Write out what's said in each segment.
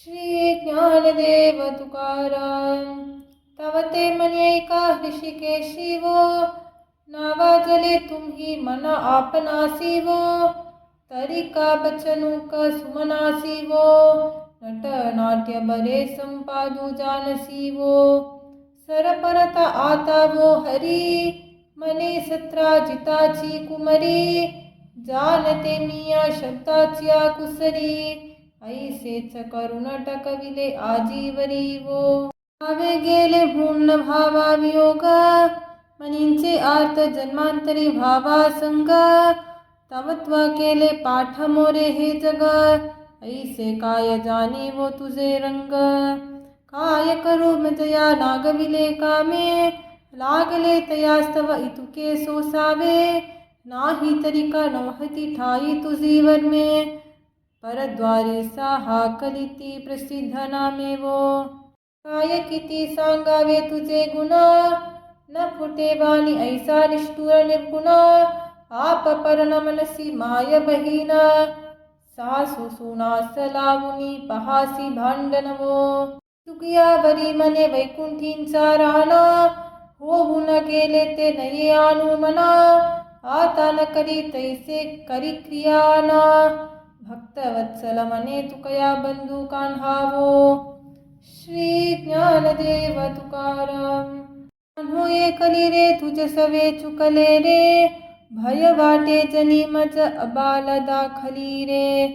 श्री ज्ञानदेव तुकाराम. तव ते मनी ऐका ऋषिकेशी वो, नावाजले तुम्ही मन आपनासी वो. तरी का बचनु क सुमनासी वो, नट नाट्य बरे संपादू जानसी वो. सरपरत आता वो हरी, मने सत्रा जिताची कुमरी. जानते मिया शब्दाची कुसरी, ऐसेच करुण टकविले आजीवरी वो. भावे गेले पूर्ण भावा वियोग, मनींचे आर्त जन्मांतरी भावा संग. तवत्व केले पाठ मोरे हे जग, ऐसे काय जाणे वो तुझे रंग. काय करू मजया नागविले कामे, लागले तयास्तव इतुके सोसावे. नाही तरी का नवहती ठाई तुझी वर्मे, परद्वारी साहा कलिती प्रसिद्ध नामे वो. काय किती सांगावे तुझे गुण, न फुटे वाणी ऐसा निष्ठुर निर्गुण. आप परण मनसी माय बहीण, सासू सुनास लावुनी पहासी भांडण वो. तुकियावरी मने वैकुंठींचा राणा, होऊन गेले ते नये आणू मना. आता न करी तैसे करी क्रियाना, भक्तवत्सल मने तुकया बंधू कान्हावो. श्री ज्ञानदेव तुकाराम. होये कली रे तुझ सवे चुकले रे, भय वाटे जनी मज अबाल दाखली रे.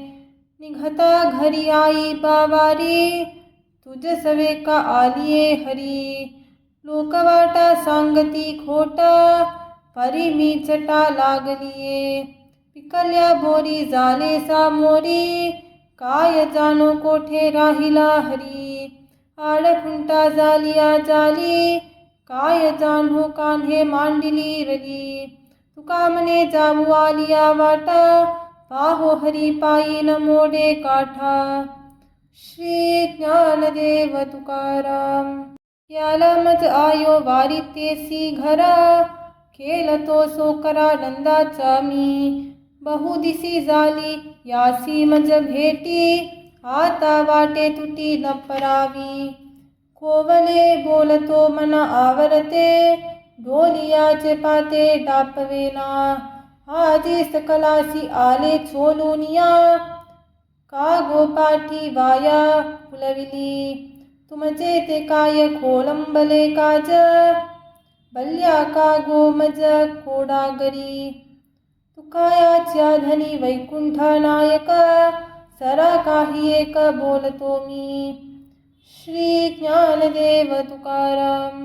निघता घरी आई बावारी, तुझ सवे का आलिये हरी. लोकवाटा सांगती खोटा, परी मी चटा लागलिये. पिकल्या बोरी झाले सामोरी, काय जाणो कोठे राहिला हरी. आडखुंटा झालिया जाली, काय जाणो कान्हे मांडिली रली. तुका मने जाऊ आलिया वाटा, पाहो हरी पायी न मोडे काठा. श्री ज्ञानदेव तुकाराम. याला मज आयो वारी तेसी घरा, केलतो सो करा नंदाचा मी. बहुदिसी झाली यासी मज भेटी, आता वाटे तुटी न परावी. कोवले बोलतो मन आवरते, डोलियाचे पाते डापवेना. आजी सकलासी आले छोलुनिया, का गोपाठी वाया फुलविली. तुमचे ते काय खोलंबले काज, बल्ल्या का गोमज कोडागरी. तुकायाच्या धनी वैकुंठ नायक, सरा काही एक बोलतो मी. श्री ज्ञानदेव तुकाराम.